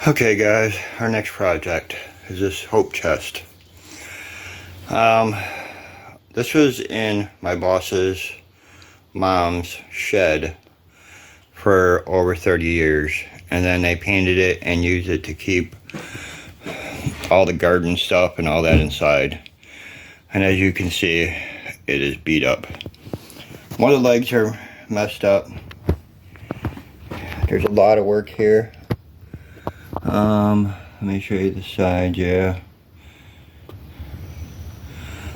Okay guys, our next project is this hope chest. This was in my boss's mom's shed for over 30 years, and then they painted it and used it to keep all the garden stuff and all that inside. And as you can see, it is beat up. One of the legs are messed up. There's a lot of work here. Let me show you the side. Yeah,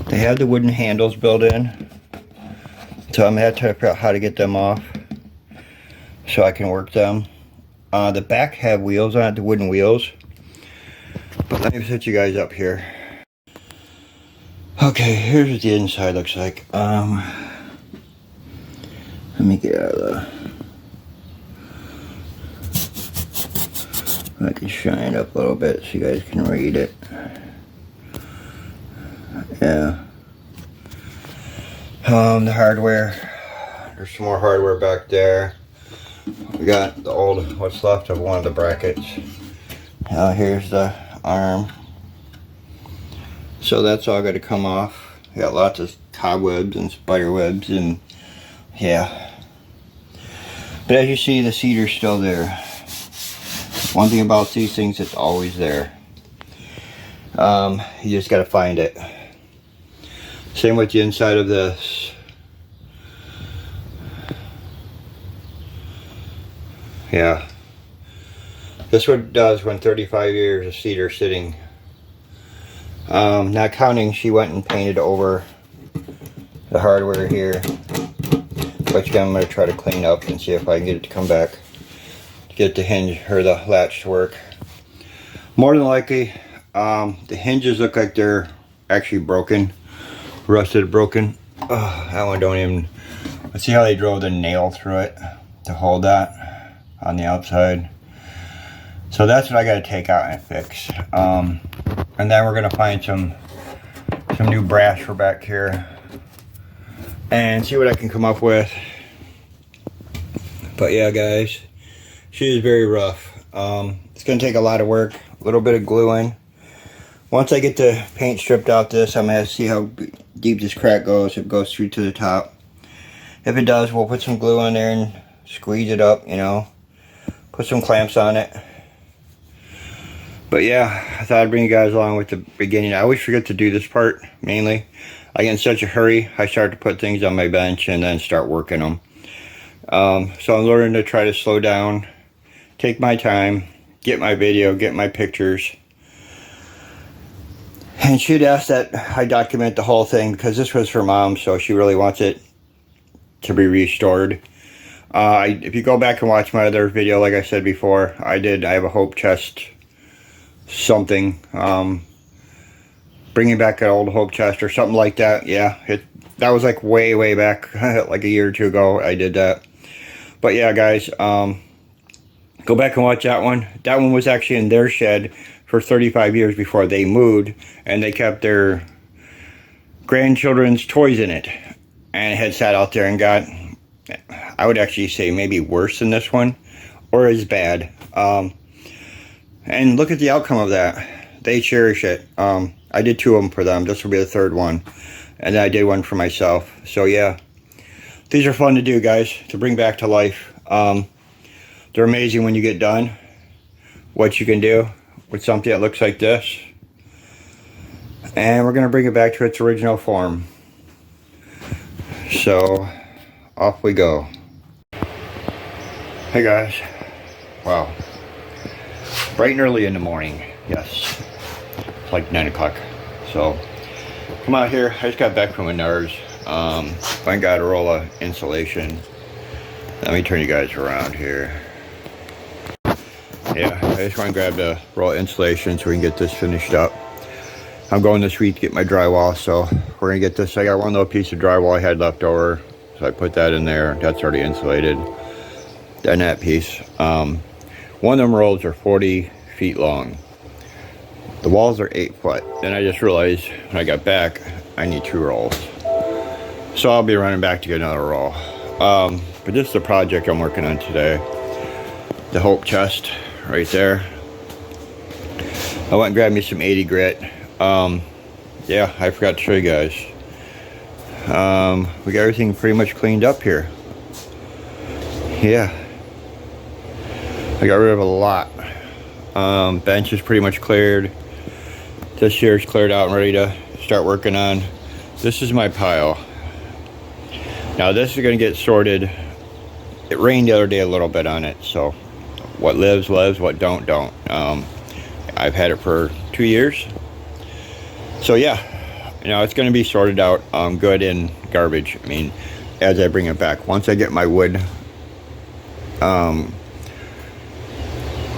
they have the wooden handles built in, so I'm gonna have to figure out how to get them off so I can work them. The back have wheels on it, the wooden wheels, but let me set you guys up here. Okay, here's what the inside looks like. Let me get out of the, I can shine it up a little bit so you guys can read it. Yeah. The hardware. There's some more hardware back there. We got the old, what's left of one of the brackets. Here's the arm. So that's all got to come off. We got lots of cobwebs and spider webs and yeah. But as you see, the cedar's still there. One thing about these things, it's always there. You just got to find it. Same with the inside of this. Yeah. This what it does when 35 years of cedar sitting. Not counting, she went and painted over the hardware here. But again, I'm going to try to clean up and see if I can get it to come back. Get the hinge or the latch to work. More than likely, the hinges look like they're actually broken, rusted, broken. That one don't even. Let's see how they drove the nail through it to hold that on the outside. So that's what I got to take out and fix. And then we're gonna find some new brass for back here and see what I can come up with. But yeah, guys. She is very rough. It's going to take a lot of work, a little bit of gluing. Once I get the paint stripped out this, I'm going to see how deep this crack goes, if it goes through to the top. If it does, we'll put some glue on there and squeeze it up, you know. Put some clamps on it. But yeah, I thought I'd bring you guys along with the beginning. I always forget to do this part, mainly. I get in such a hurry, I start to put things on my bench and then start working them. So I'm learning to try to slow down. Take my time, get my video, get my pictures. And she'd asked that I document the whole thing because this was her mom, so she really wants it to be restored. If you go back and watch my other video, like I said before, I have a hope chest something. Bringing back an old hope chest or something like that. Yeah, that was like way back, like a year or two ago I did that. But yeah, guys, go back and watch that one. That one was actually in their shed for 35 years before they moved, and they kept their grandchildren's toys in it. And it had sat out there and got, I would actually say maybe worse than this one, or as bad. And look at the outcome of that. They cherish it. I did 2 of them for them. This will be the 3rd one. And then I did one for myself. So yeah, these are fun to do, guys, to bring back to life. They're amazing when you get done. What you can do with something that looks like this. And we're going to bring it back to its original form. So, off we go. Hey guys. Wow. Bright and early in the morning. Yes. It's like 9 o'clock. So, come out here. I just got back from Menards. I got a roll of insulation. Let me turn you guys around here. Yeah, I just want to grab the roll of insulation so we can get this finished up. I'm going this week to get my drywall, so we're going to get this. I got one little piece of drywall I had left over, so I put that in there. That's already insulated. Then that piece. One of them rolls are 40 feet long. The walls are 8 foot. Then I just realized when I got back, I need 2 rolls. So I'll be running back to get another roll. But this is the project I'm working on today. The hope chest right there. I went and grabbed me some 80 grit. Yeah, I forgot to show you guys. We got everything pretty much cleaned up here. Yeah, I got rid of a lot. Bench is pretty much cleared. This chair's cleared out and ready to start working on. This is my pile. Now this is gonna get sorted. It rained the other day a little bit on it, so what lives, lives, what don't. I've had it for 2 years. So yeah, it's gonna be sorted out, good in garbage. I mean, as I bring it back. Once I get my wood,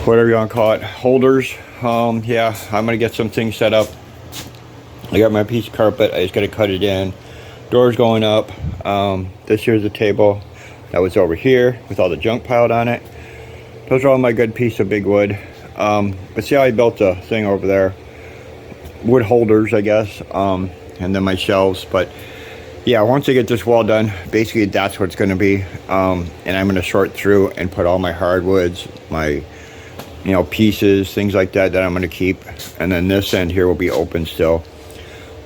whatever you want to call it, holders, yeah, I'm gonna get some things set up. I got my piece of carpet, I just gotta cut it in. Doors going up. This here's the table that was over here with all the junk piled on it. Those are all my good piece of big wood. But see how I built a thing over there? Wood holders, I guess, and then my shelves. But yeah, once I get this wall done, basically that's what it's going to be. And I'm going to sort through and put all my hardwoods, my pieces, things like that I'm going to keep. And then this end here will be open still.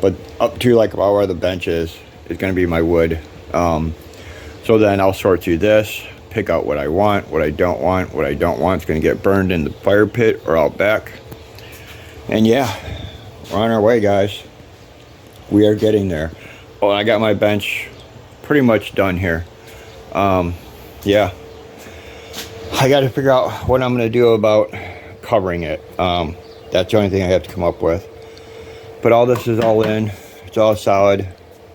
But up to like about where the bench is going to be my wood. So then I'll sort through this, pick out what I want, what I don't want. What I don't want is going to get burned in the fire pit or out back. And yeah, we're on our way, guys. We are getting there. Oh, I got my bench pretty much done here. Yeah, I got to figure out what I'm going to do about covering it. That's the only thing I have to come up with. But all this is all in. It's all solid.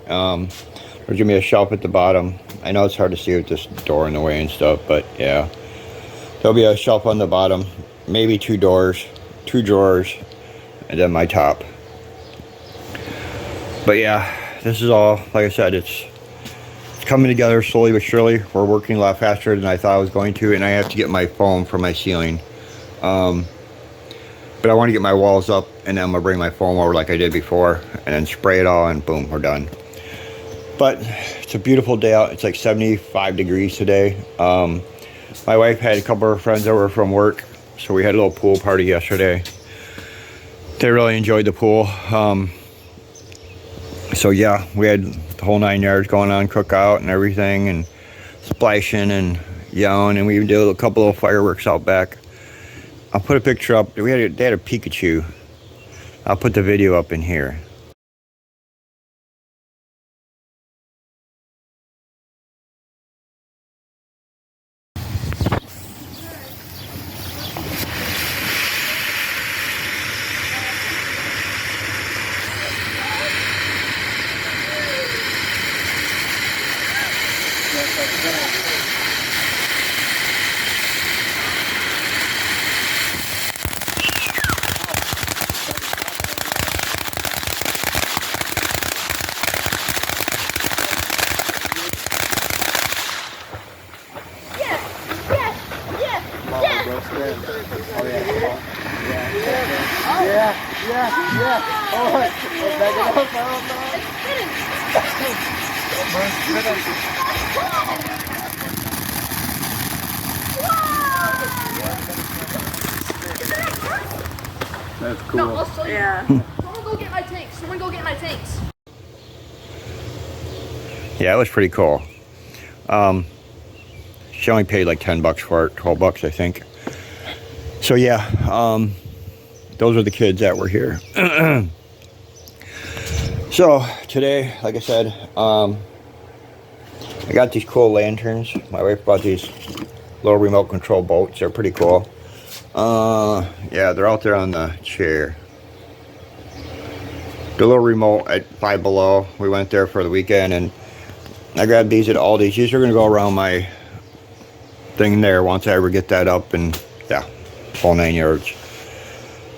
There's gonna be a shelf at the bottom. I know it's hard to see with this door in the way and stuff, but yeah, there'll be a shelf on the bottom, maybe 2 doors, 2 drawers, and then my top. But yeah, this is all, like I said, it's coming together slowly but surely. We're working a lot faster than I thought I was going to, and I have to get my foam for my ceiling. But I want to get my walls up, and then I'm gonna bring my foam over like I did before, and then spray it all, and boom, we're done. But it's a beautiful day out. It's like 75 degrees today. My wife had a couple of friends over from work, so we had a little pool party yesterday. They really enjoyed the pool. So yeah, we had the whole 9 yards going on, cookout and everything, and splashing and yelling, and we even did a couple of fireworks out back. I'll put a picture up. They had a Pikachu. I'll put the video up in here. That's cool. No, I'll show you. Yeah. Someone go get my tanks. Someone go get my tanks. Yeah, it was pretty cool. She only paid like $10 for it, $12 I think. So yeah, those are the kids that were here. So today, like I said, I got these cool lanterns. My wife bought these little remote control boats. They're pretty cool. Yeah, they're out there on the chair. The little remote at Five Below. We went there for the weekend, and I grabbed these at Aldi's. These are going to go around my thing there once I ever get that up, and yeah, whole 9 yards.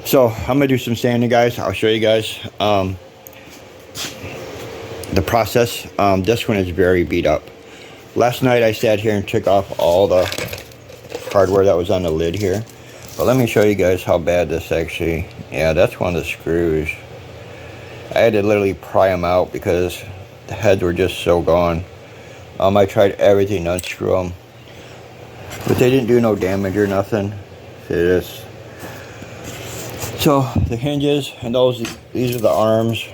So I'm going to do some sanding, guys. I'll show you guys the process. This one is very beat up. Last night I sat here and took off all the hardware that was on the lid here. But let me show you guys how bad this actually, yeah, that's one of the screws. I had to literally pry them out because the heads were just so gone. I tried everything to unscrew them, but they didn't do no damage or nothing. See this? So the hinges and these are the arms.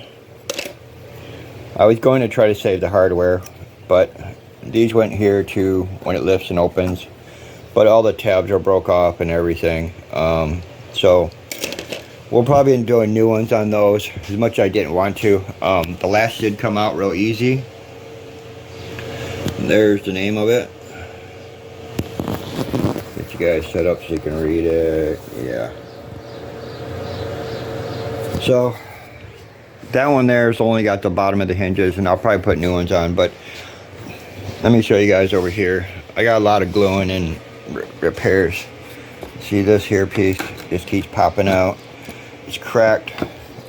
I was going to try to save the hardware, but these went here too when it lifts and opens. But all the tabs are broke off and everything. So we'll probably be doing new ones on those, as much as I didn't want to. The last did come out real easy. And there's the name of it. Get you guys set up so you can read it. Yeah. So that one there's only got the bottom of the hinges, and I'll probably put new ones on. But let me show you guys over here. I got a lot of gluing and repairs. See this here piece just keeps popping out. It's cracked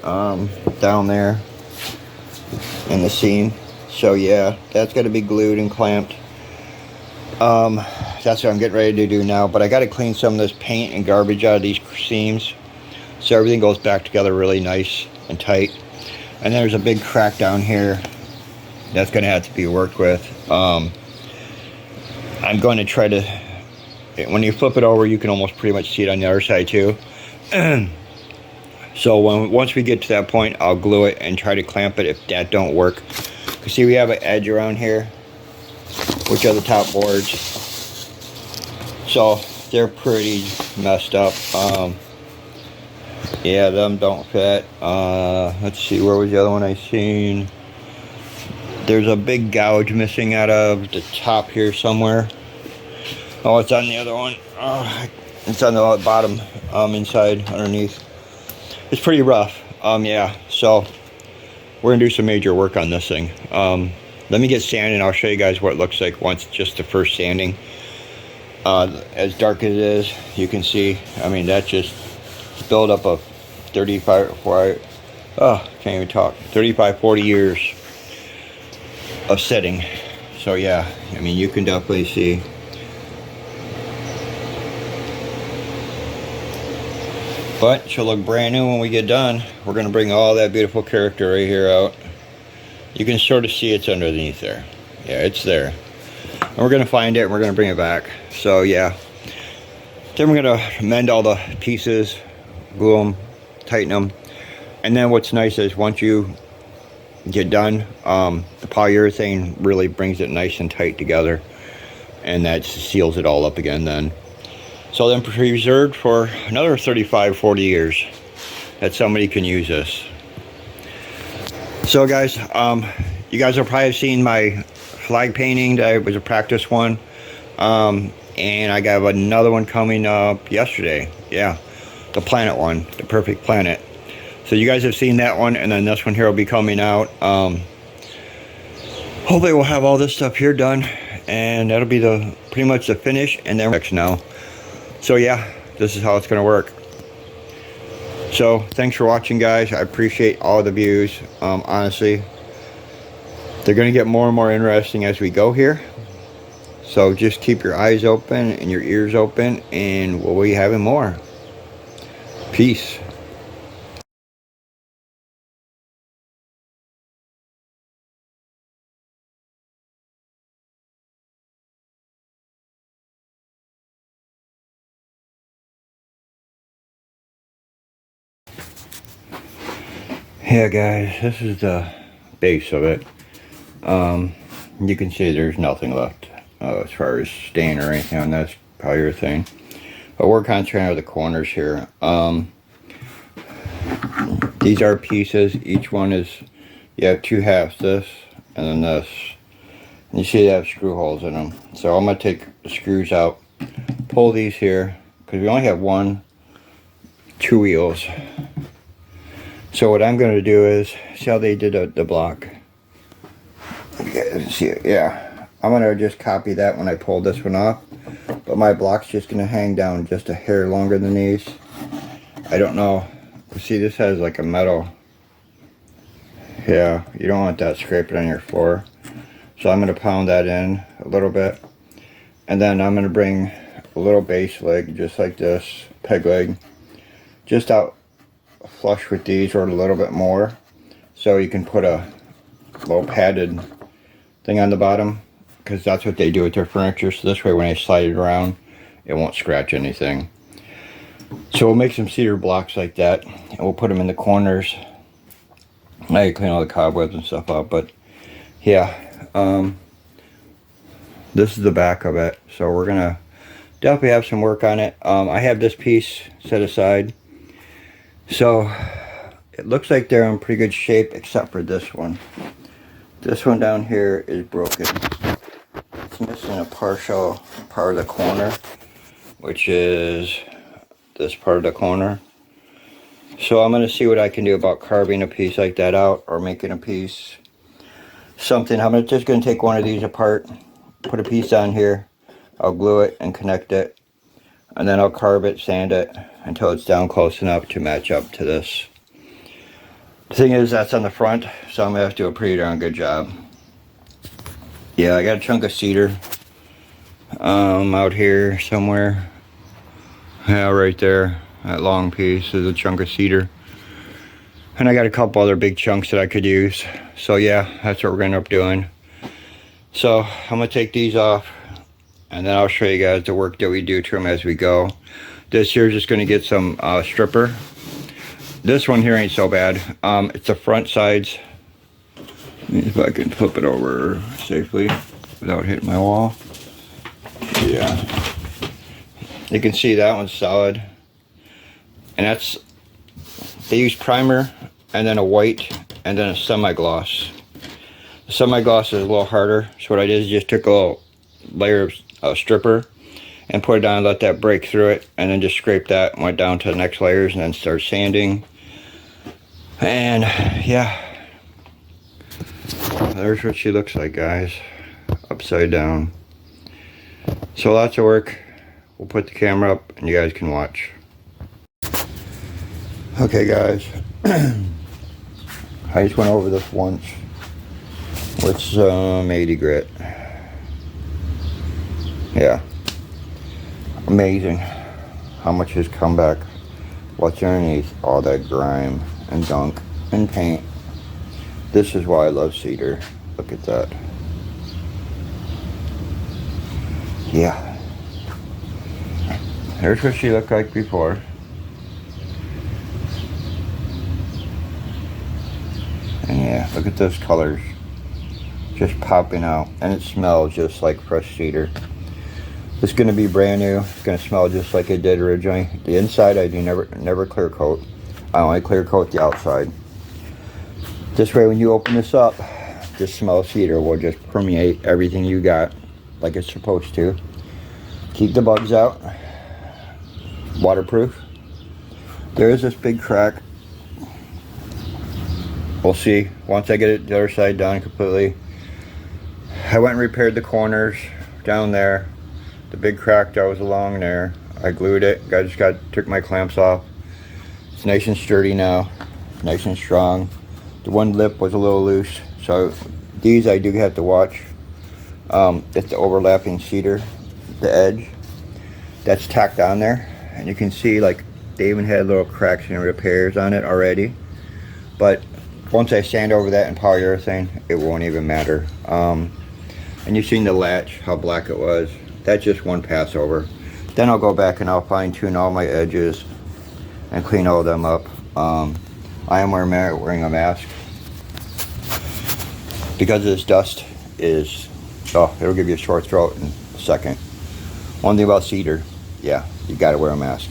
down there in the seam. So yeah, that's got to be glued and clamped. That's what I'm getting ready to do now. But I got to clean some of this paint and garbage out of these seams, so everything goes back together really nice and tight. And there's a big crack down here that's going to have to be worked with. I'm going to try to, when you flip it over, you can almost pretty much see it on the other side too. So once we get to that point, I'll glue it and try to clamp it if that don't work. You see we have an edge around here, which are the top boards. So they're pretty messed up. Yeah, them don't fit. Let's see, where was the other one I seen? There's a big gouge missing out of the top here somewhere. Oh, it's on the other one. It's on the bottom, inside, underneath. It's pretty rough. Yeah, so we're gonna do some major work on this thing. Let me get sanding. I'll show you guys what it looks like once just the first sanding. As dark as it is, you can see, I mean, that just build up of 35, 40, can't even talk, 35, 40 years of setting. So yeah, I mean, you can definitely see. But she'll look brand new when we get done. We're gonna bring all that beautiful character right here out. You can sort of see it's underneath there. Yeah, it's there. And we're gonna find it and we're gonna bring it back. So yeah. Then we're gonna mend all the pieces, glue them, tighten them. And then what's nice is once you get done, the polyurethane really brings it nice and tight together. And that seals it all up again then. So then preserved for another 35, 40 years that somebody can use this. So guys, you guys have probably seen my flag painting that was a practice one. And I got another one coming up yesterday. Yeah, the planet one, the perfect planet. So you guys have seen that one, and then this one here will be coming out. Hopefully we'll have all this stuff here done, and that'll be the pretty much the finish, and then next now. So yeah, this is how it's gonna work. So thanks for watching, guys. I appreciate all the views. Honestly, they're gonna get more and more interesting as we go here. So just keep your eyes open and your ears open, and we'll be having more. Peace. Yeah guys, this is the base of it. You can see there's nothing left as far as stain or anything on this polyurethane. But we're concentrating on the corners here. These are pieces. Each one is, you have two halves, this and then this. And you see they have screw holes in them. So I'm going to take the screws out, pull these here, because we only have two wheels. So what I'm going to do is, see how they did the block? You guys see it? Yeah. I'm going to just copy that when I pull this one off. But my block's just going to hang down just a hair longer than these. I don't know. See, this has like a metal. Yeah, you don't want that scraping on your floor. So I'm going to pound that in a little bit. And then I'm going to bring a little base leg, just like this, peg leg, just out flush with these or a little bit more, so you can put a little padded thing on the bottom, because that's what they do with their furniture. So this way when I slide it around, it won't scratch anything. So we'll make some cedar blocks like that, and we'll put them in the corners. I clean all the cobwebs and stuff out, but yeah, this is the back of it. So we're gonna definitely have some work on it. I have this piece set aside, so it looks like they're in pretty good shape, except for this one. This one down here is broken. It's missing a partial part of the corner, which is this part of the corner. So I'm going to see what I can do about carving a piece like that out, or making a piece something. I'm just going to take one of these apart, put a piece on here, I'll glue it and connect it, and then I'll carve it, sand it until it's down close enough to match up to this. The thing is, that's on the front, so I'm going to have to do a pretty darn good job. Yeah, I got a chunk of cedar out here somewhere. Yeah, right there. That long piece is a chunk of cedar. And I got a couple other big chunks that I could use. So yeah, that's what we're going to end up doing. So I'm going to take these off, and then I'll show you guys the work that we do to them as we go. This here is just going to get some stripper. This one here ain't so bad. It's the front sides. If I can flip it over safely without hitting my wall. Yeah. You can see that one's solid. And that's, they use primer and then a white and then a semi-gloss. The semi-gloss is a little harder. So what I did is just took a little layer of stripper and put it on, let that break through it, and then just scrape that and went down to the next layers and then start sanding. And yeah, there's what she looks like, guys, upside down. So lots of work. We'll put the camera up and you guys can watch. Okay guys, I just went over this once with some 80 grit. Yeah, amazing how much has come back. What's underneath all that grime and gunk and paint. This is why I love cedar. Look at that. Yeah. Here's what she looked like before. And yeah, look at those colors just popping out, and it smells just like fresh cedar. It's going to be brand new. It's going to smell just like it did originally. The inside I do never clear coat. I only clear coat the outside. This way when you open this up, this smell of cedar will just permeate everything you got like it's supposed to. Keep the bugs out. Waterproof. There is this big crack. We'll see once I get it the other side done completely. I went and repaired the corners down there. The big crack that was along there, I glued it. I just took my clamps off. It's nice and sturdy now, nice and strong. The one lip was a little loose, so these I do have to watch. It's the overlapping cedar, the edge that's tacked on there, and you can see like they even had little cracks and repairs on it already. But once I sand over that in polyurethane, it won't even matter. And you've seen the latch, how black it was. That's just one pass over. Then I'll go back and I'll fine tune all my edges and clean all of them up. I am wearing a mask because this dust is, oh, it'll give you a sore throat in a second. One thing about cedar, yeah, you gotta wear a mask.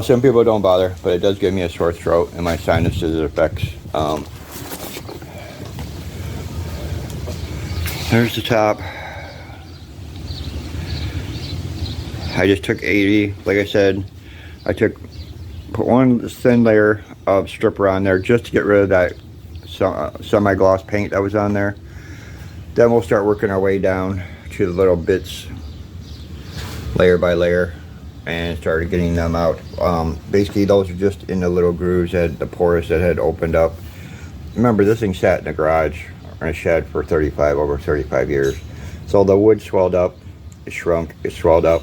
Some people don't bother, but it does give me a sore throat and my sinuses affects. There's the top. I just took 80, like I said, put one thin layer of stripper on there just to get rid of that semi-gloss paint that was on there. Then we'll start working our way down to the little bits, layer by layer, and started getting them out. Basically those are just in the little grooves, that the pores that had opened up. Remember, this thing sat in a garage or in a shed for over 35 years. So the wood swelled up, it shrunk, it swelled up.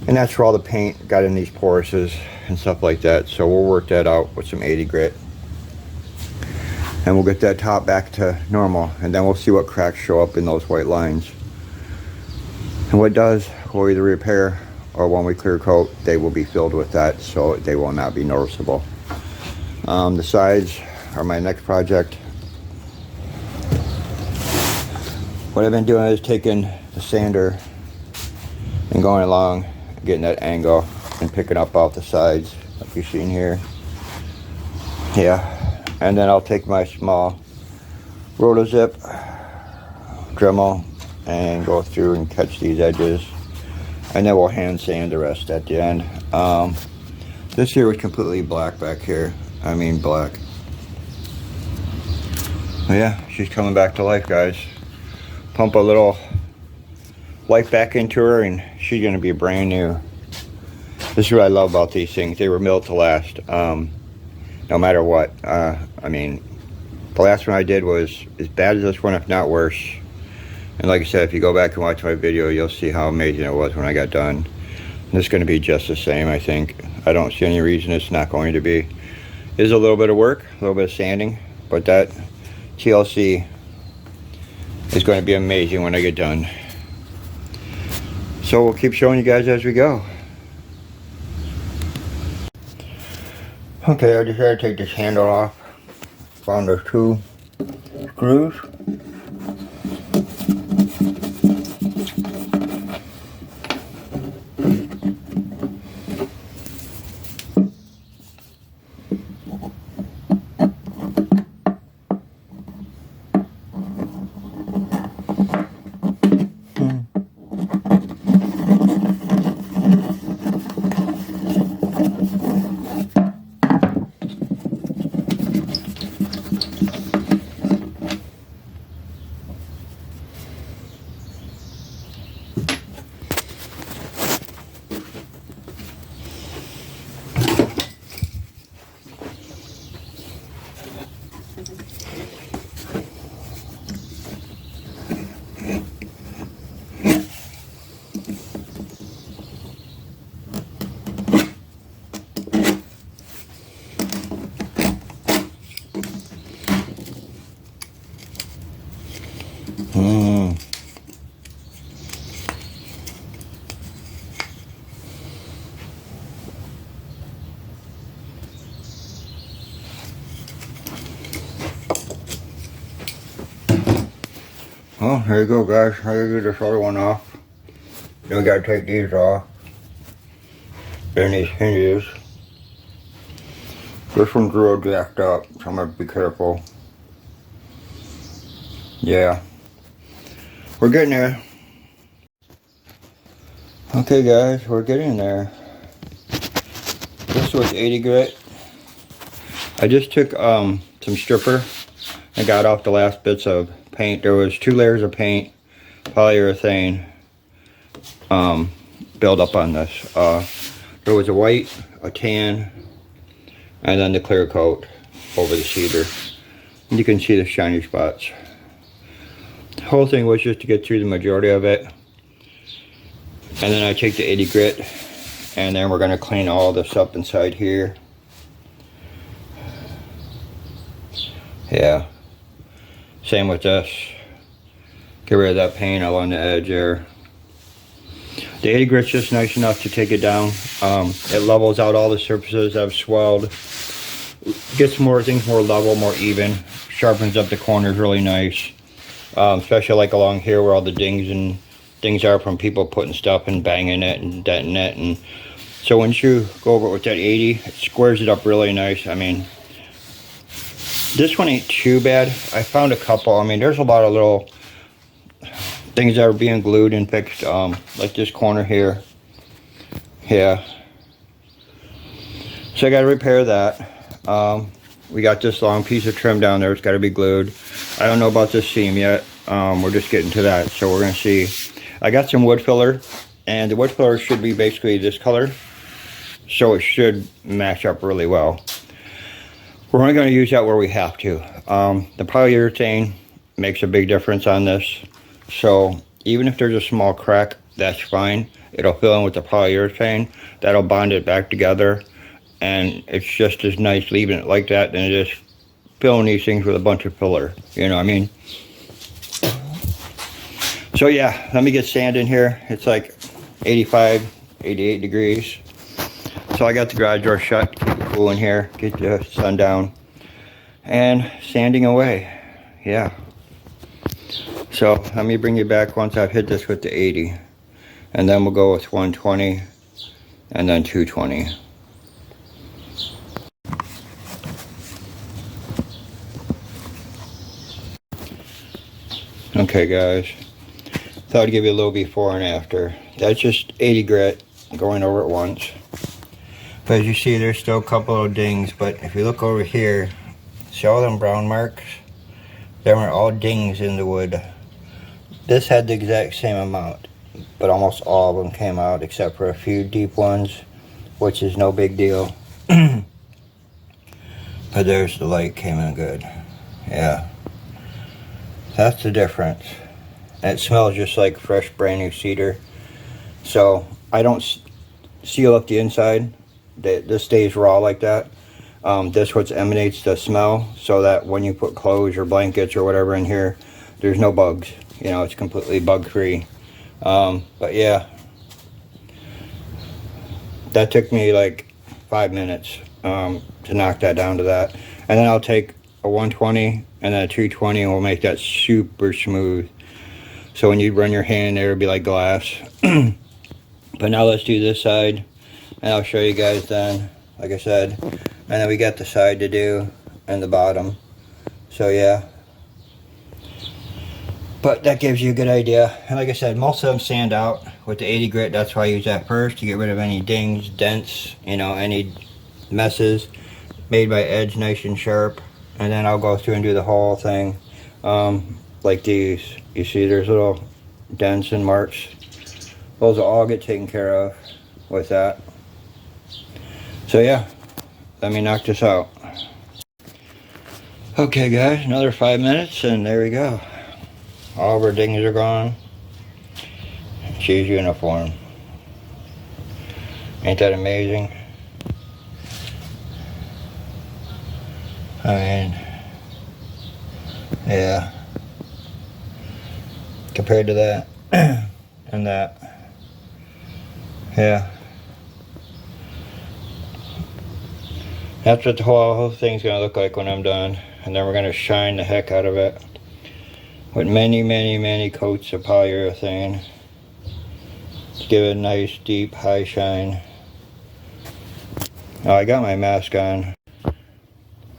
And that's where all the paint got in these porises and stuff like that. So we'll work that out with some 80 grit. And we'll get that top back to normal. And then we'll see what cracks show up in those white lines. And what does, we'll either repair or when we clear coat, they will be filled with that, so they will not be noticeable. The sides are my next project. What I've been doing is taking the sander and going along, getting that angle and picking up off the sides, like you've seen here. Yeah, and then I'll take my small Rotozip Dremel and go through and catch these edges, and then we'll hand sand the rest at the end. This here was completely black back here. I mean black. But yeah, she's coming back to life, guys. Pump a little life back into her and she's gonna be brand new. This is what I love about these things. They were built to last, no matter what. I mean, the last one I did was as bad as this one, if not worse. And like I said, if you go back and watch my video, you'll see how amazing it was when I got done. And it's going to be just the same, I think. I don't see any reason it's not going to be. It is a little bit of work, a little bit of sanding, but that TLC is going to be amazing when I get done. So we'll keep showing you guys as we go. Okay, I decided to take this handle off. Found those 2 screws. Well, here you go, guys. I gotta get this other one off. Then we gotta take these off. Then these hinges. This one's real jacked up, so I'm gonna be careful. Yeah. We're getting there. Okay, guys, we're getting there. This was 80 grit. I just took some stripper and got off the last bits of paint. There was 2 layers of paint, polyurethane, build up on this. There was a white, a tan, and then the clear coat over the cedar. And you can see the shiny spots. The whole thing was just to get through the majority of it. And then I take the 80 grit, and then we're gonna clean all this up inside here. Yeah. Same with this. Get rid of that paint along the edge there. The 80 grit's just nice enough to take it down. It levels out all the surfaces that have swelled. Gets things more level, more even. Sharpens up the corners really nice. Especially like along here where all the dings and things are from people putting stuff and banging it and denting it. And so once you go over it with that 80, it squares it up really nice. I mean, this one ain't too bad. I found a couple. I mean, there's a lot of little things that are being glued and fixed, like this corner here. Yeah. So I got to repair that. We got this long piece of trim down there. It's got to be glued. I don't know about this seam yet. We're just getting to that. So we're going to see. I got some wood filler, and the wood filler should be basically this color. So it should match up really well. We're only going to use that where we have to. The polyurethane makes a big difference on this. So even if there's a small crack, that's fine. It'll fill in with the polyurethane. That'll bond it back together. And it's just as nice leaving it like that than it is filling these things with a bunch of filler. You know what I mean? So yeah, let me get sand in here. It's like 85, 88 degrees. So I got the garage door shut, keep it cool in here, get the sun down, and sanding away. Yeah. So let me bring you back once I've hit this with the 80, and then we'll go with 120 and then 220. Okay guys, thought I'd give you a little before and after. That's just 80 grit going over it once. But as you see, there's still a couple of dings, but if you look over here, see all them brown marks? Them are all dings in the wood. This had the exact same amount, but almost all of them came out except for a few deep ones, which is no big deal. But there's the light came in good. Yeah. That's the difference. And it smells just like fresh brand new cedar. So I don't seal up the inside. This stays raw like that. This what emanates the smell, so that when you put clothes or blankets or whatever in here, there's no bugs. You know, it's completely bug free. But yeah, that took me like 5 minutes to knock that down to that. And then I'll take a 120 and then a 220 and we'll make that super smooth. So when you run your hand in there, it'll be like glass. But now let's do this side and I'll show you guys then, like I said. And then we got the side to do and the bottom. So yeah. But that gives you a good idea. And like I said, most of them sand out with the 80 grit. That's why I use that first to get rid of any dings, dents, you know, any messes. Made by Edge, nice and sharp. And then I'll go through and do the whole thing. Like these. You see there's little dents and marks. Those will all get taken care of with that. So yeah, let me knock this out. Okay guys, another 5 minutes and there we go. All of our dings are gone. She's uniform. Ain't that amazing? I mean, yeah. Compared to that and that, yeah. That's what the whole thing's gonna look like when I'm done. And then we're gonna shine the heck out of it with many coats of polyurethane to give it a nice deep high shine. Oh, I got my mask on.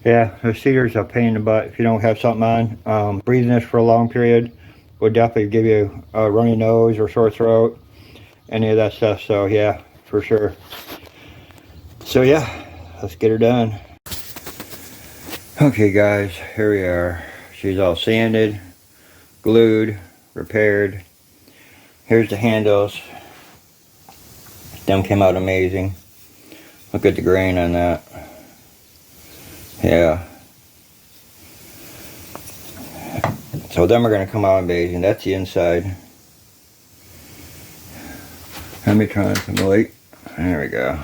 Yeah, the cedar's a pain in the butt if you don't have something on. Breathing this for a long period would definitely give you a runny nose or sore throat, any of that stuff. So yeah, for sure. So yeah, let's get her done. Okay guys, here we are. She's all sanded, glued, repaired. Here's the handles. Them came out amazing. Look at the grain on that. Yeah. So them are going to come out amazing. That's the inside. Let me try some light. There we go.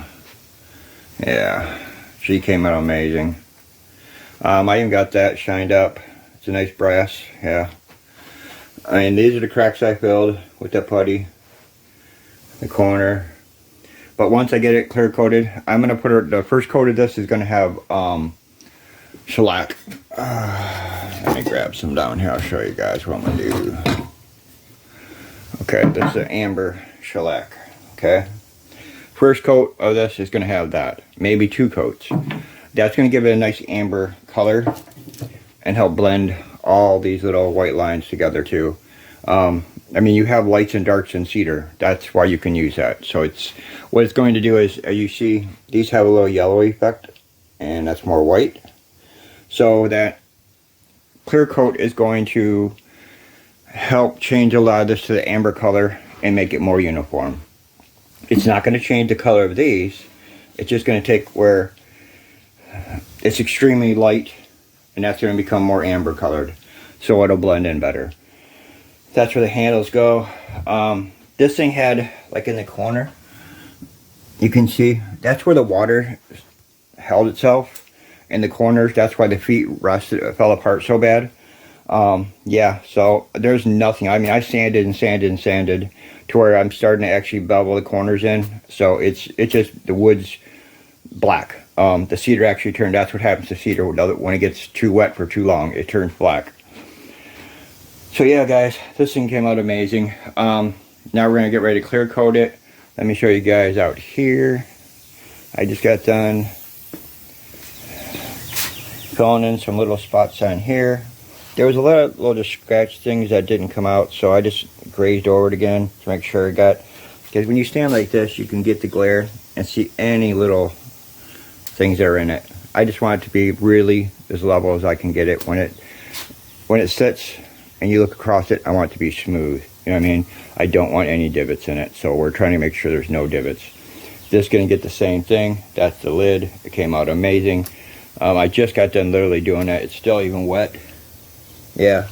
Yeah. She came out amazing. I even got that shined up. It's a nice brass. Yeah. I mean, these are the cracks I filled with that putty. The corner. But once I get it clear coated, I'm going to put her, the first coat of this is going to have shellac. Let me grab some down here. I'll show you guys what I'm going to do. Okay, this is an amber shellac. Okay. First coat of this is going to have that. Maybe 2 coats. That's going to give it a nice amber color and help blend all these little white lines together too. I mean, you have lights and darks in cedar. That's why you can use that. So it's what it's going to do is, you see, these have a little yellow effect, and that's more white. So that clear coat is going to help change a lot of this to the amber color and make it more uniform. It's not going to change the color of these. It's just going to take where it's extremely light, and that's going to become more amber colored. So it'll blend in better. That's where the handles go. This thing had, like in the corner, you can see, that's where the water held itself. In the corners, that's why the feet rusted, fell apart so bad. Yeah, so there's nothing. I mean, I sanded and sanded and sanded to where I'm starting to actually bevel the corners in. So it's just the wood's black. The cedar actually turned. That's what happens to cedar when it gets too wet for too long. It turns black. So yeah, guys, this thing came out amazing. Now we're gonna get ready to clear coat it. Let me show you guys out here. I just got done filling in some little spots on here. There was a lot of little scratch things that didn't come out, so I just grazed over it again to make sure it got, because when you stand like this, you can get the glare and see any little things that are in it. I just want it to be really as level as I can get it. When it sits and you look across it, I want it to be smooth. You know what I mean? I don't want any divots in it, so we're trying to make sure there's no divots. This is going to get the same thing. That's the lid. It came out amazing. I just got done literally doing that. It's still even wet. Yeah.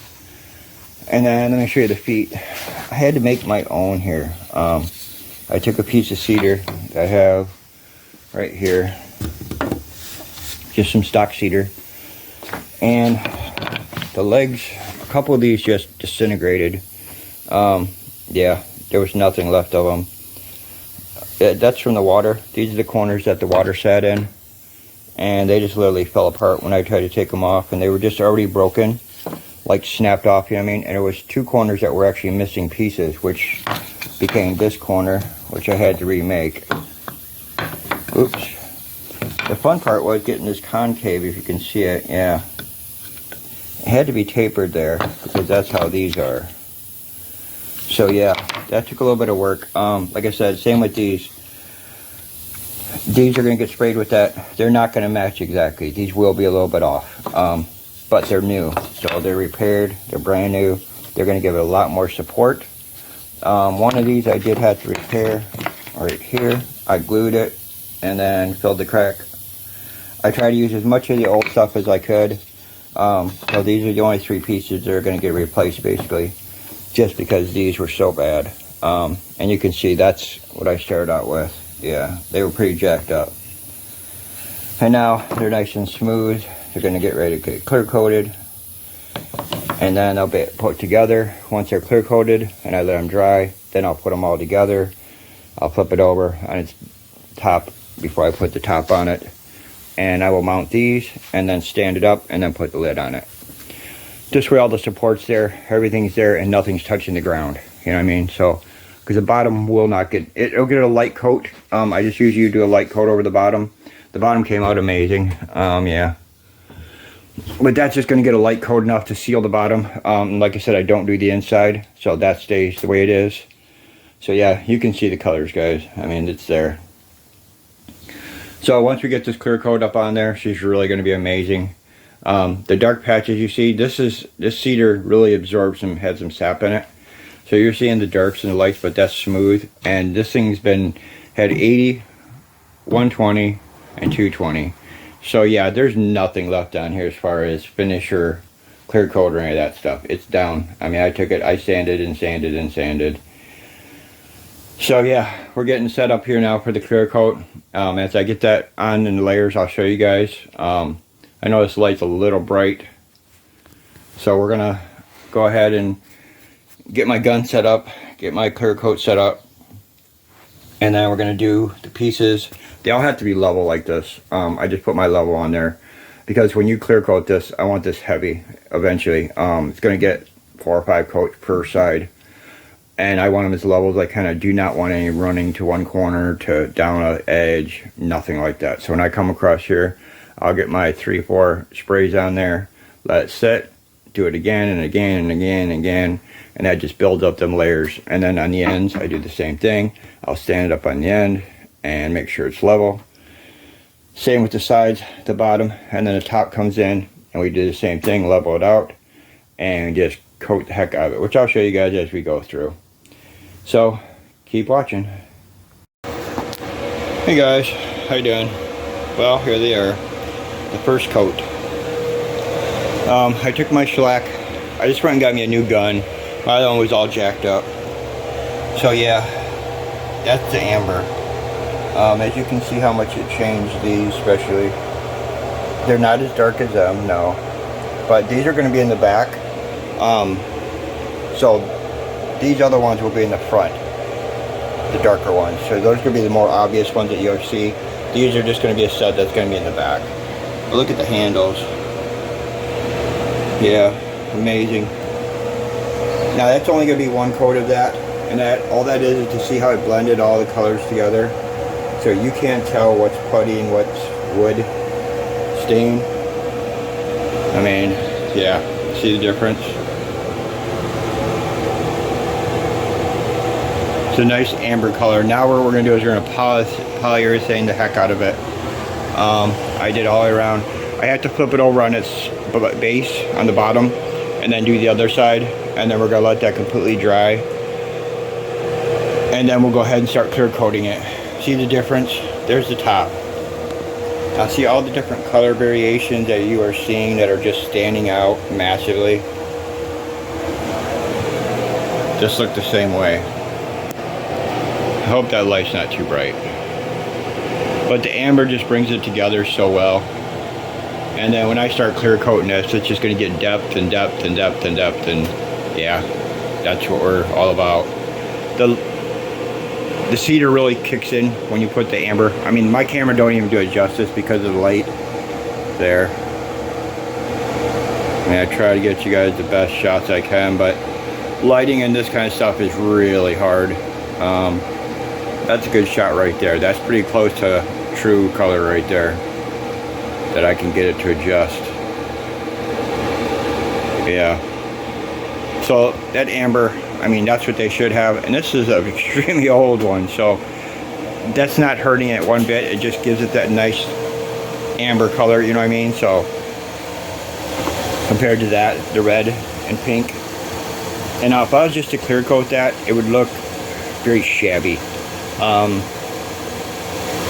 And then let me show you the feet. I had to make my own here. I took a piece of cedar that I have right here. Just some stock cedar. And the legs, a couple of these just disintegrated. Yeah, there was nothing left of them. That's from the water. These are the corners that the water sat in. And they just literally fell apart when I tried to take them off. And they were just already broken, like snapped off, you know what I mean? And there was two corners that were actually missing pieces, which became this corner, which I had to remake. Oops. The fun part was getting this concave, if you can see it, yeah. It had to be tapered there, because that's how these are. So yeah, that took a little bit of work. Like I said, same with these. These are going to get sprayed with that. They're not going to match exactly. These will be a little bit off. But they're new. So they're repaired. They're brand new. They're going to give it a lot more support. One of these I did have to repair right here. I glued it and then filled the crack. I tried to use as much of the old stuff as I could. So these are the only three pieces that are going to get replaced basically. Just because these were so bad. And you can see that's what I started out with. Yeah, they were pretty jacked up. And now they're nice and smooth. They're going to get ready to get clear coated. And then they'll be put together. Once they're clear coated and I let them dry, then I'll put them all together. I'll flip it over on its top before I put the top on it. And I will mount these and then stand it up and then put the lid on it. This way all the support's there, everything's there, and nothing's touching the ground. You know what I mean? So, because the bottom will not get, it'll get a light coat. I just usually do a light coat over the bottom. The bottom came out amazing. Yeah. But that's just going to get a light coat enough to seal the bottom. Like I said, I don't do the inside, so that stays the way it is. So yeah, you can see the colors, guys. I mean, it's there. So once we get this clear coat up on there, she's really going to be amazing. The dark patches you see, this cedar really absorbs some, had some sap in it. So you're seeing the darks and the lights, but that's smooth. And this thing's had 80, 120, and 220. So yeah, there's nothing left on here as far as finish or clear coat or any of that stuff. It's down. I mean, I sanded and sanded and sanded. So yeah, we're getting set up here now for the clear coat. As I get that on in the layers, I'll show you guys. I know this light's a little bright, so we're gonna go ahead and get my gun set up, get my clear coat set up, and then we're gonna do the pieces. They all have to be level like this. I just put my level on there because when you clear coat this, I want this heavy eventually. It's gonna get 4 or 5 coats per side, and I want them as level as I kind of do not want any running to one corner to down an edge, nothing like that. So when I come across here, I'll get my 3-4 sprays on there, let it sit, do it again and again and again and again, and that just builds up them layers. And then on the ends, I do the same thing. I'll stand it up on the end and make sure it's level. Same with the sides, the bottom, and then the top comes in, and we do the same thing, level it out, and just coat the heck out of it, which I'll show you guys as we go through. So, keep watching. Hey guys, how you doing? Well, here they are. The first coat. I took my shellac. I just went and got me a new gun. My other one was all jacked up. So yeah, that's the amber. As you can see how much it changed these, especially. They're not as dark as them, no. But these are going to be in the back. So these other ones will be in the front, the darker ones. So those are going to be the more obvious ones that you'll see. These are just going to be a stud that's going to be in the back. But look at the handles. Yeah, amazing. Now that's only going to be one coat of that, and that all that is to see how it blended all the colors together. So you can't tell what's putty and what's wood stain. I mean, yeah, see the difference? It's a nice amber color. Now what we're going to do is we're going to polyurethane the heck out of it. I did all the way around. I have to flip it over on its base on the bottom and then do the other side, and then we're going to let that completely dry, and then we'll go ahead and start clear coating it. See the difference? There's the top. Now see all the different color variations that you are seeing that are just standing out massively. Just look the same way. I hope that light's not too bright. But the amber just brings it together so well. And then when I start clear coating this, it's just going to get depth and depth and depth and depth, and yeah, that's what we're all about. The cedar really kicks in when you put the amber. I mean, my camera don't even do it justice because of the light there. I mean, I try to get you guys the best shots I can, but lighting and this kind of stuff is really hard. That's a good shot right there. That's pretty close to true color right there, that I can get it to adjust. Yeah. So that amber, I mean, that's what they should have. And this is an extremely old one, so that's not hurting it one bit. It just gives it that nice amber color, you know what I mean? So compared to that, the red and pink. And now if I was just to clear coat that, it would look very shabby.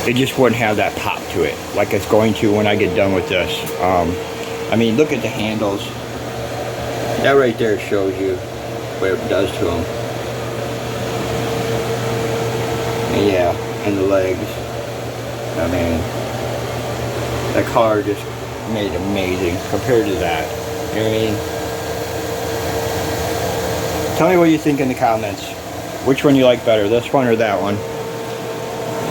It just wouldn't have that pop to it like it's going to when I get done with this. I mean, look at the handles. That right there shows you what it does to them. And yeah, and the legs. I mean, that color just made it amazing compared to that. You know what I mean? Tell me what you think in the comments. Which one you like better, this one or that one?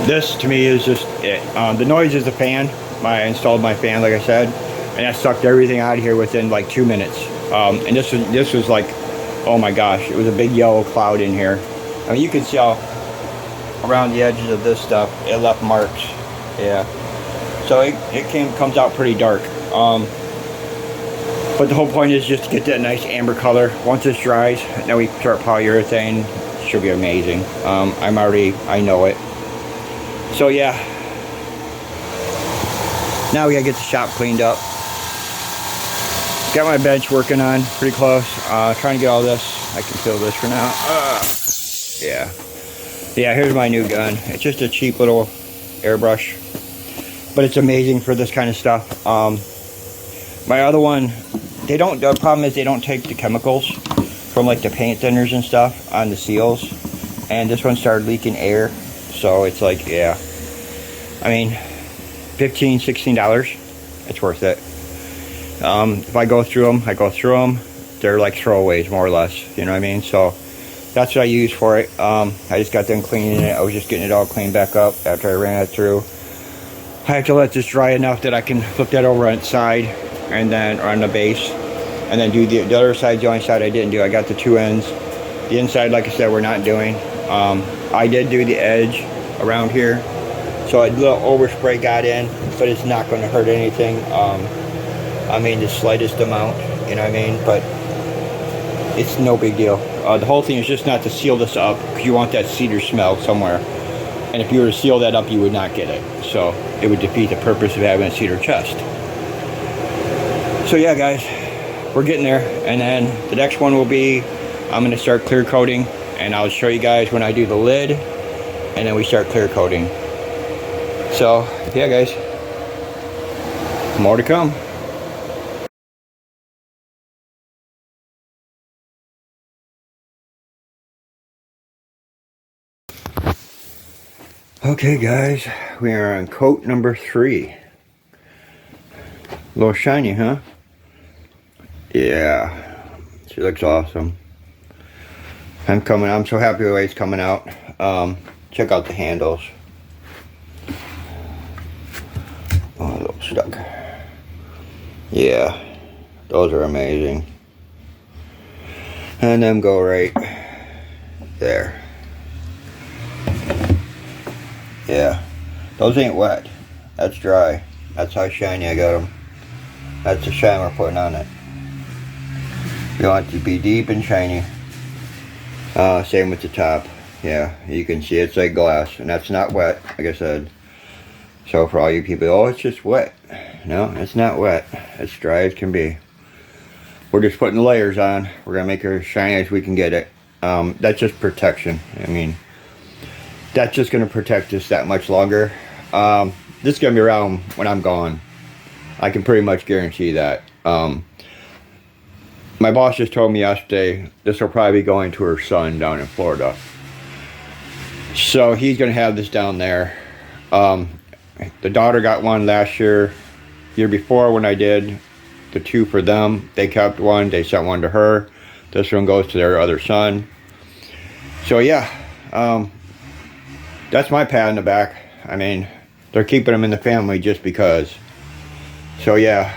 This to me is just it. The noise is the fan. I installed my fan, like I said, and that sucked everything out of here within like 2 minutes. And this was like, oh my gosh, it was a big yellow cloud in here. I mean, you can see all around the edges of this stuff, it left marks. Yeah. So it comes out pretty dark. But the whole point is just to get that nice amber color. Once this dries, now we start polyurethane. It should be amazing. I know it. So yeah, now we gotta get the shop cleaned up. Got my bench working on pretty close. Trying to get all this. I can fill this for now. Yeah, here's my new gun. It's just a cheap little airbrush, but it's amazing for this kind of stuff. My other one, the problem is they don't take the chemicals from like the paint thinners and stuff on the seals, and this one started leaking air. So it's like, yeah, I mean, $15, $16, it's worth it. If I go through them, they're like throwaways, more or less, you know what I mean? So that's what I use for it. I just got done cleaning it. I was just getting it all cleaned back up after I ran it through. I have to let this dry enough that I can flip that over on its side, and then on the base, and then do the other side. The only side I didn't do, I got the two ends. The inside, like I said, we're not doing. I did do the edge around here, so a little overspray got in, but it's not going to hurt anything. I mean, the slightest amount, you know what I mean? But it's no big deal. The whole thing is just not to seal this up, because you want that cedar smell somewhere. And if you were to seal that up, you would not get it. So it would defeat the purpose of having a cedar chest. So yeah, guys, we're getting there. And then the next one will be, I'm going to start clear coating, and I'll show you guys when I do the lid, and then we start clear coating. So yeah, guys, more to come. Okay, guys, we are on coat number 3. A little shiny, huh? Yeah. It looks awesome. I'm so happy the way it's coming out. Check out the handles. Oh, a little stuck. Yeah, those are amazing. And them go right there. Yeah, those ain't wet. That's dry. That's how shiny I got them. That's the shine we're putting on it. You want it to be deep and shiny. Same with the top. Yeah, you can see it's like glass, and that's not wet, like I said. So for all you people, oh, it's just wet. No, it's not wet. It's dry as can be. We're just putting the layers on. We're gonna make it as shiny as we can get it. That's just protection. I mean, that's just gonna protect us that much longer. This is gonna be around when I'm gone. I can pretty much guarantee that. My boss just told me yesterday this will probably be going to her son down in Florida. So he's gonna have this down there. The daughter got one last year before when I did the two for them. They kept one, they sent one to her. This one goes to their other son. So yeah, that's my pat on the back. I mean, they're keeping them in the family just because. So yeah,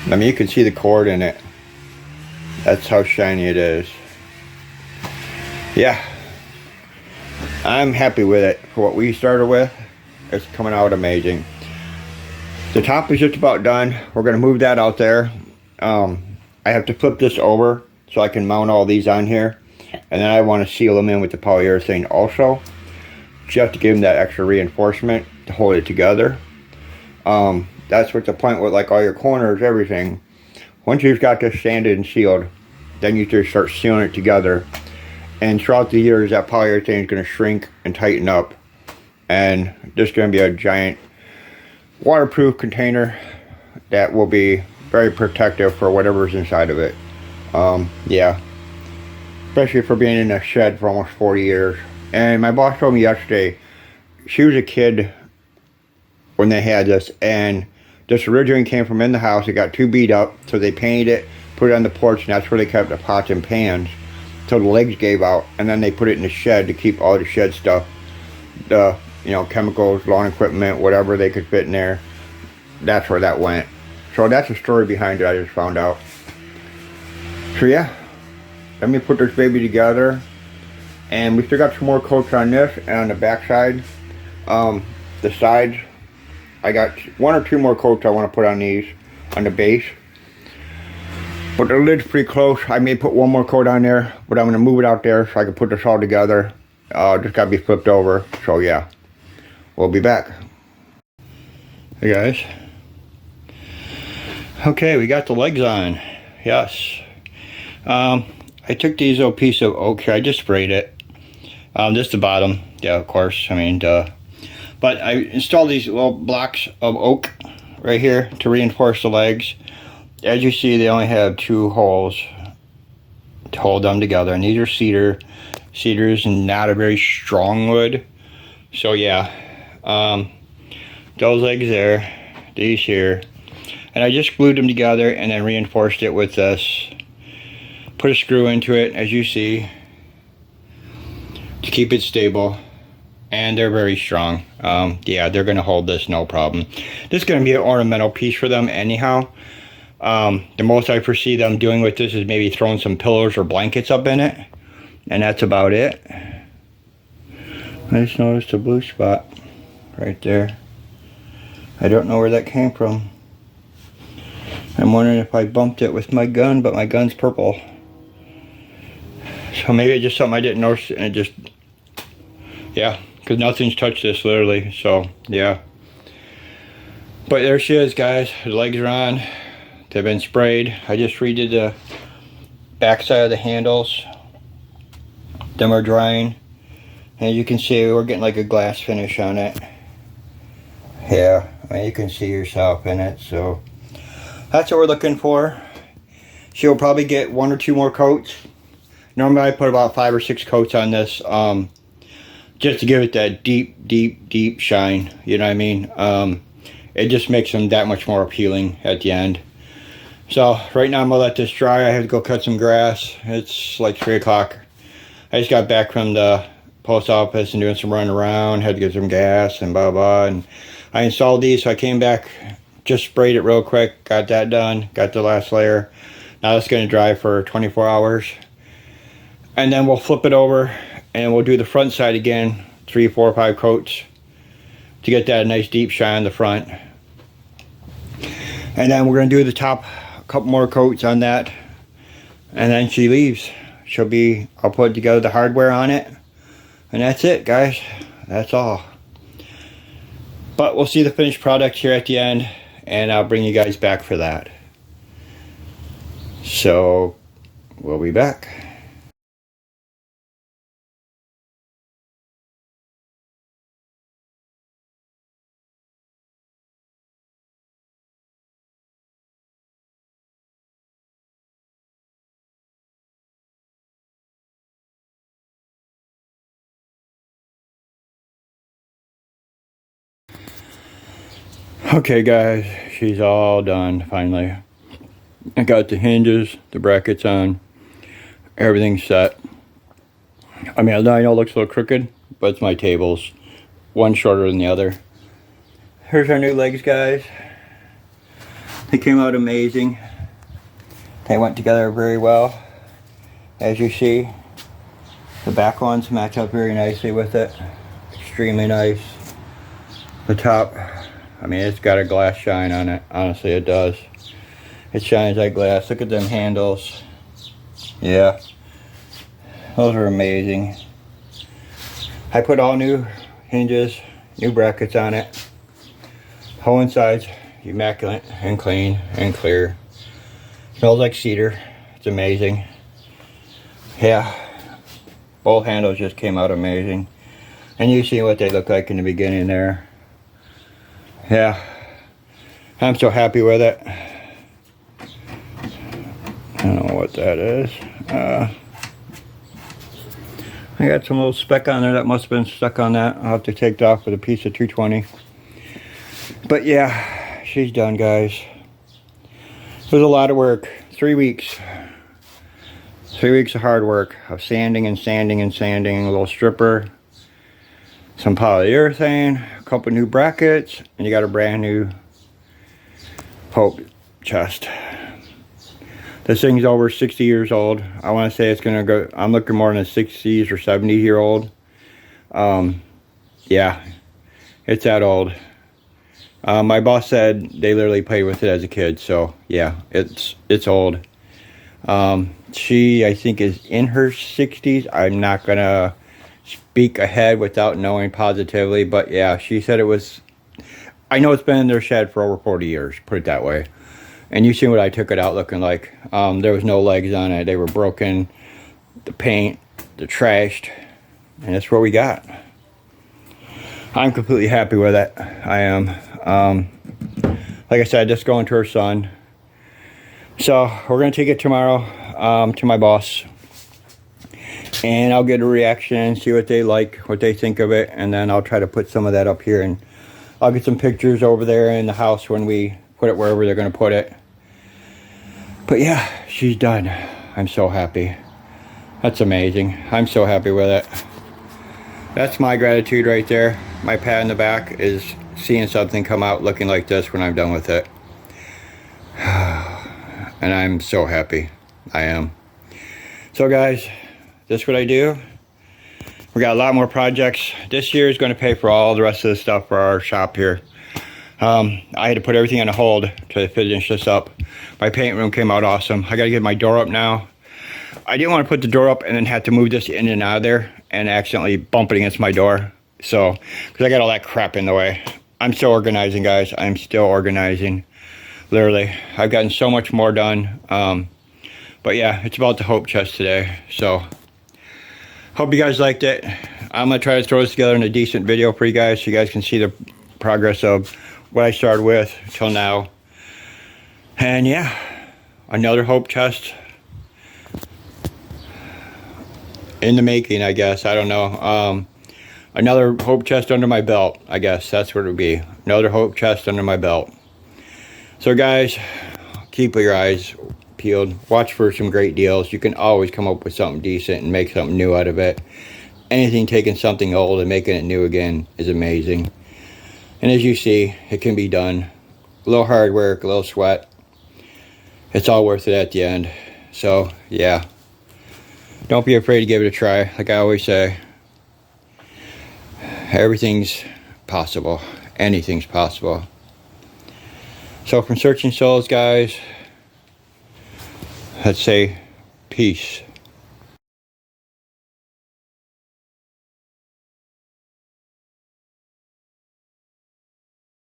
I mean, you can see the cord in it. That's how shiny it is. Yeah, I'm happy with it. For what we started with, it's coming out amazing. The top is just about done. We're going to move that out there. I have to flip this over so I can mount all these on here. And then I want to seal them in with the polyurethane also, just to give them that extra reinforcement to hold it together. That's what's the point with like all your corners, everything. Once you've got this sanded and sealed, then you just start sealing it together. And throughout the years, that polyurethane is going to shrink and tighten up. And this is going to be a giant waterproof container that will be very protective for whatever's inside of it. Yeah. Especially for being in a shed for almost 40 years. And my boss told me yesterday, she was a kid when they had this, and this originally came from in the house. It got too beat up, so they painted it, put it on the porch, and that's where they kept the pots and pans till the legs gave out. And then they put it in the shed to keep all the shed stuff, the chemicals, lawn equipment, whatever they could fit in there. That's where that went. So that's the story behind it. I just found out. So yeah, let me put this baby together. And we still got some more coats on this and on the back side. The sides, I got one or two more coats I want to put on these, on the base. But the lid's pretty close. I may put one more coat on there, but I'm going to move it out there so I can put this all together. Just got to be flipped over. So yeah, we'll be back. Hey guys. Okay, we got the legs on. Yes. I took these little piece of oak here. I just sprayed it. Just the bottom. Yeah, of course. I mean, duh. But I installed these little blocks of oak right here to reinforce the legs. As you see, they only have 2 holes to hold them together. And these are cedar. Cedar is not a very strong wood. So yeah, those legs there, these here. And I just glued them together and then reinforced it with this. Put a screw into it, as you see, to keep it stable. And they're very strong. Yeah, they're going to hold this no problem. This is going to be an ornamental piece for them anyhow. The most I foresee them doing with this is maybe throwing some pillows or blankets up in it. And that's about it. I just noticed a blue spot right there. I don't know where that came from. I'm wondering if I bumped it with my gun, but my gun's purple. So maybe it's just something I didn't notice, and it just, yeah, because nothing's touched this literally, so yeah. But there she is, guys. The legs are on. They've been sprayed. I just redid the back side of the handles. Them are drying. And you can see we're getting like a glass finish on it. Yeah, I mean, you can see yourself in it, so that's what we're looking for. She'll probably get 1 or 2 more coats. Normally I put about 5 or 6 coats on this, just to give it that deep shine, you know what I mean? It just makes them that much more appealing at the end. So right now I'm gonna let this dry. I have to go cut some grass. It's like 3 o'clock. I just got back from the post office and doing some running around. Had to get some gas and blah blah. And I installed these, so I came back, just sprayed it real quick, got that done, got the last layer. Now it's gonna dry for 24 hours. And then we'll flip it over and we'll do the front side again, 3, 4, 5 coats to get that nice deep shine on the front. And then we're gonna do the top, a couple more coats on that. And then she leaves. I'll put together the hardware on it. And that's it, guys. That's all. But we'll see the finished product here at the end, and I'll bring you guys back for that. So, we'll be back. Okay guys, she's all done finally. I got the hinges, the brackets on, everything's set. I mean, I know it looks a little crooked, but it's my tables. One shorter than the other. Here's our new legs, guys. They came out amazing. They went together very well. As you see, the back ones match up very nicely with it. Extremely nice. The top, I mean, it's got a glass shine on it. Honestly, it does. It shines like glass. Look at them handles. Yeah. Those are amazing. I put all new hinges, new brackets on it. Whole inside's immaculate and clean and clear. Smells like cedar. It's amazing. Yeah. Both handles just came out amazing. And you see what they look like in the beginning there. Yeah. I'm so happy with it. I don't know what that is. I got some little speck on there that must have been stuck on that. I'll have to take it off with a piece of 220. But yeah, she's done, guys. It was a lot of work. 3 weeks. 3 weeks of hard work of sanding and sanding and sanding. A little stripper, some polyurethane, a couple new brackets, and you got a brand new Pope chest. This thing's over 60 years old. I want to say it's gonna go, I'm looking more than a 60s or 70-year-old. Yeah, it's that old. My boss said they literally played with it as a kid, so yeah, it's old. She, I think, is in her 60s. I'm not gonna speak ahead without knowing positively, but yeah, she said it was, I know it's been in their shed for over 40 years, put it that way. And you see what I took it out looking like. There was no legs on it. They were broken. The paint, the trashed. And that's what we got. I'm completely happy with it. I am. Like I said, just going to her son. So we're going to take it tomorrow to my boss. And I'll get a reaction, see what they like, what they think of it. And then I'll try to put some of that up here. And I'll get some pictures over there in the house when we put it wherever they're going to put it. But yeah, she's done. I'm so happy. That's amazing. I'm so happy with it. That's my gratitude right there. My pat in the back is seeing something come out looking like this when I'm done with it. And I'm so happy. I am. So guys, this is what I do. We got a lot more projects. This year is going to pay for all the rest of the stuff for our shop here. I had to put everything on a hold to finish this up. My paint room came out awesome. I got to get my door up now. I didn't want to put the door up and then have to move this in and out of there and accidentally bump it against my door. So, because I got all that crap in the way. I'm still organizing, guys. I'm still organizing. Literally. I've gotten so much more done. But yeah, it's about the hope chest today. So, hope you guys liked it. I'm going to try to throw this together in a decent video for you guys so you guys can see the progress of what I started with till now. And yeah, another hope chest in the making, I guess. I don't know. Another hope chest under my belt, I guess. That's what it would be. Another hope chest under my belt. So guys, keep your eyes peeled. Watch for some great deals. You can always come up with something decent and make something new out of it. Anything taking something old and making it new again is amazing. And as you see, it can be done. A little hard work, a little sweat. It's all worth it at the end. So, yeah. Don't be afraid to give it a try. Like I always say, everything's possible. Anything's possible. So from Searching Souls, guys, let's say peace.